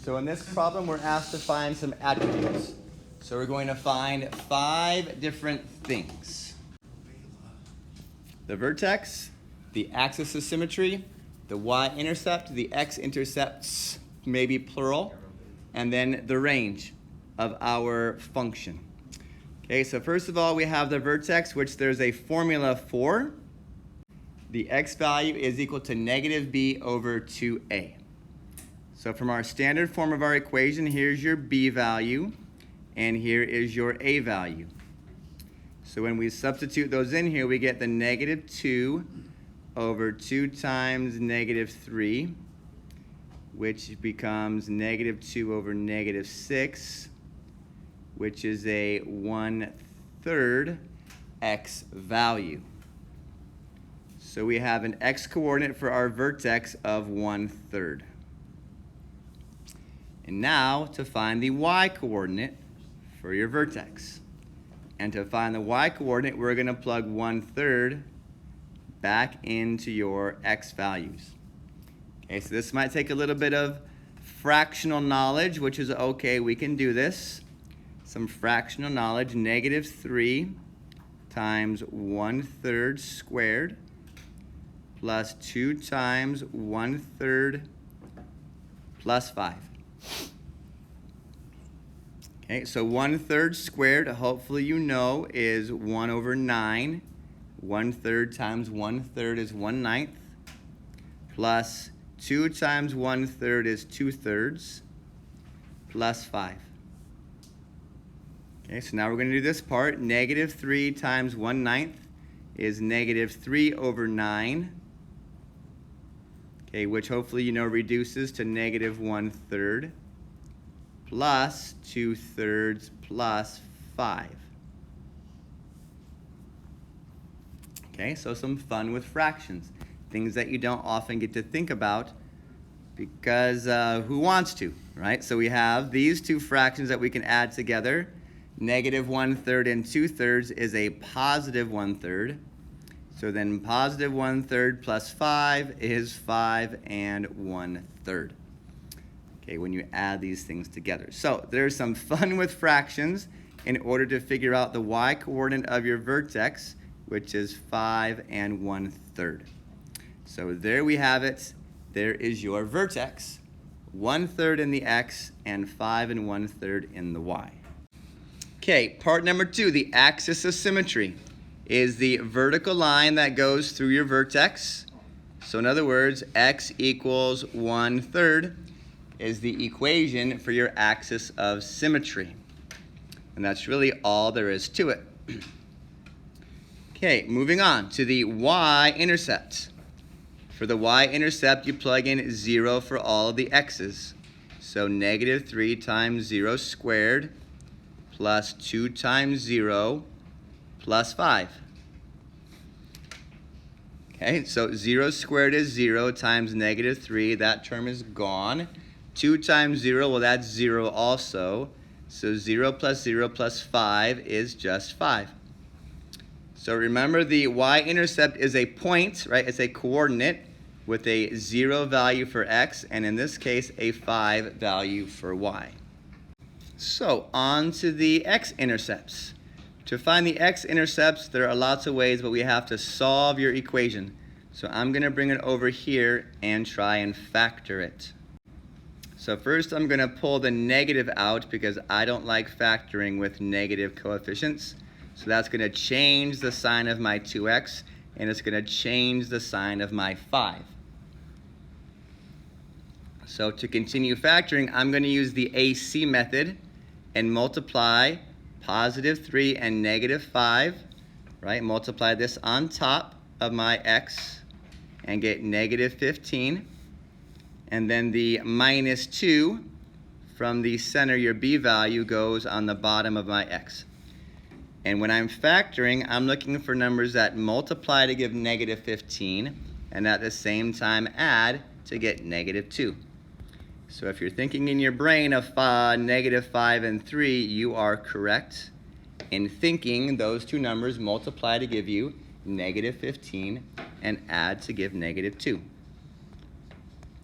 So in this problem, we're asked to find some attributes. So we're going to find 5 different things. The vertex, the axis of symmetry, the y-intercept, the x-intercepts, maybe plural, and then the range of our function. Okay, so first of all, we have the vertex, which there's a formula for. The x value is equal to negative b over 2a. So from our standard form of our equation, here's your b value, and here is your a value. So when we substitute those in here, we get the negative 2 over 2 times negative 3, which becomes negative 2 over negative 6, which is a 1/3 x value. So we have an x coordinate for our vertex of 1/3. And now to find the y coordinate for your vertex. And to find the y coordinate, we're going to plug 1/3 back into your x values. Okay, so this might take a little bit of fractional knowledge, which is okay, we can do this. Some fractional knowledge, negative 3 times 1/3 squared plus 2 times 1/3 plus 5. Okay, so 1/3 squared, hopefully you know, is 1 over 9. 1/3 times 1/3 is 1/9. Plus 2 times 1/3 is 2/3 plus 5. Okay, so now we're going to do this part. Negative 3 times 1/9 is negative 3 over 9. Okay, which hopefully you know reduces to negative 1/3 plus 2/3 plus 5. Okay, so some fun with fractions. Things that you don't often get to think about because who wants to, right? So we have these two fractions that we can add together. Negative 1/3 and 2/3 is a positive 1/3. So then positive 1/3 plus 5 is 5 and 1/3. Okay, when you add these things together. So there's some fun with fractions in order to figure out the y coordinate of your vertex, which is 5 and 1/3. So there we have it. There is your vertex. 1/3 in the x and 5 and 1/3 in the y. Okay, part number 2, the axis of symmetry is the vertical line that goes through your vertex. So in other words, x equals 1/3 is the equation for your axis of symmetry. And that's really all there is to it. Okay, moving on to the y-intercept. For the y-intercept, you plug in 0 for all of the x's. So negative 3 times 0 squared plus 2 times 0 plus 5. Okay, so 0 squared is 0 times negative 3. That term is gone. 2 times 0, well, that's 0 also. So 0 plus 5 is just 5. So remember, the y-intercept is a point, right? It's a coordinate with a 0 value for x, and in this case, a 5 value for y. So on to the x-intercepts. To find the x-intercepts, there are lots of ways, but we have to solve your equation. So I'm going to bring it over here and try and factor it. So first I'm going to pull the negative out because I don't like factoring with negative coefficients. So that's going to change the sign of my 2x, and it's going to change the sign of my 5. So to continue factoring, I'm going to use the AC method and multiply positive 3 and negative 5, right? Multiply this on top of my x and get negative 15. And then the minus 2 from the center, your b value, goes on the bottom of my x. And when I'm factoring, I'm looking for numbers that multiply to give negative 15 and at the same time add to get negative 2. So if you're thinking in your brain of negative 5 and 3, you are correct in thinking those two numbers multiply to give you negative 15 and add to give negative 2.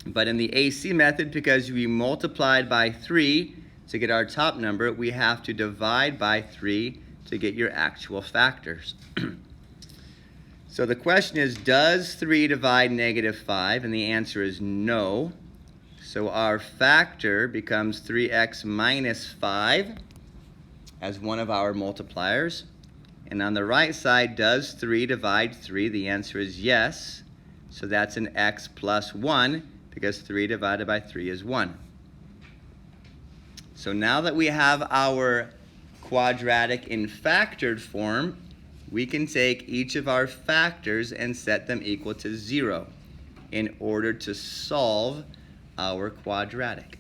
But in the AC method, because we multiplied by 3 to get our top number, we have to divide by 3 to get your actual factors. So the question is, does 3 divide -5? And the answer is no. So our factor becomes 3x minus 5 as one of our multipliers. And on the right side, does 3 divide 3? The answer is yes. So that's an x plus 1, because 3 divided by 3 is 1. So now that we have our quadratic in factored form, we can take each of our factors and set them equal to 0 in order to solve our quadratic.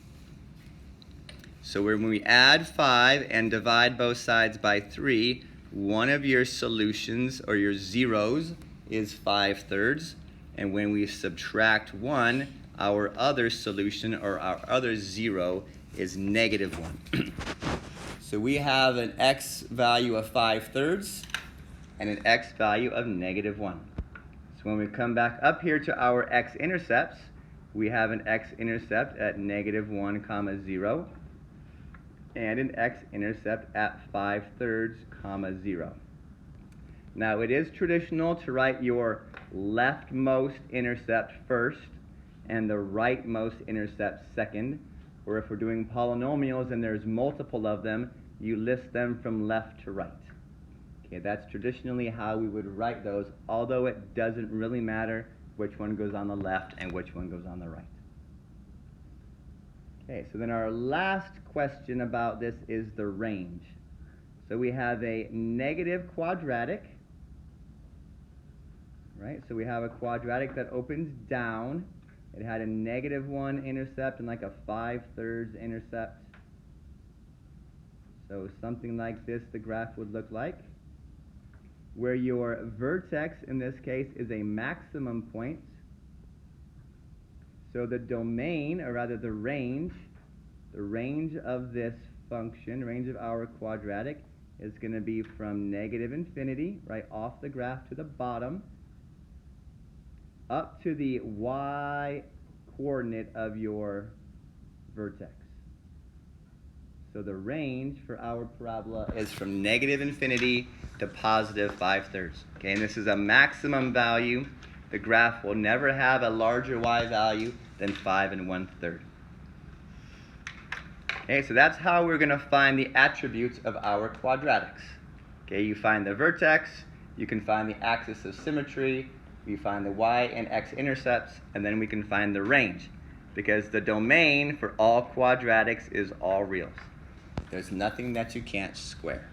So when we add 5 and divide both sides by 3, one of your solutions, or your zeros, is 5/3. And when we subtract 1, our other solution, or our other zero, is -1. So we have an x value of 5/3 and an x value of -1. So when we come back up here to our x-intercepts, we have an x-intercept at -1, 0, and an x-intercept at 5/3, 0. Now it is traditional to write your leftmost intercept first and the rightmost intercept second, or if we're doing polynomials and there's multiple of them, you list them from left to right. Okay, that's traditionally how we would write those, although it doesn't really matter which one goes on the left and which one goes on the right. Okay, so then our last question about this is the range. So we have a negative quadratic, right? So we have a quadratic that opens down. It had a -1 intercept and like a 5/3 intercept. So something like this the graph would look like, where your vertex in this case is a maximum point. So the domain, or rather the range of this function, range of our quadratic, is going to be from -infinity, right off the graph to the bottom, up to the y coordinate of your vertex. So the range for our parabola is from -infinity to +5/3. Okay, and this is a maximum value. The graph will never have a larger y value than 5 1/3. Okay, so that's how we're going to find the attributes of our quadratics. Okay, you find the vertex, you can find the axis of symmetry, we find the y and x intercepts, and then we can find the range, because the domain for all quadratics is all reals. There's nothing that you can't square.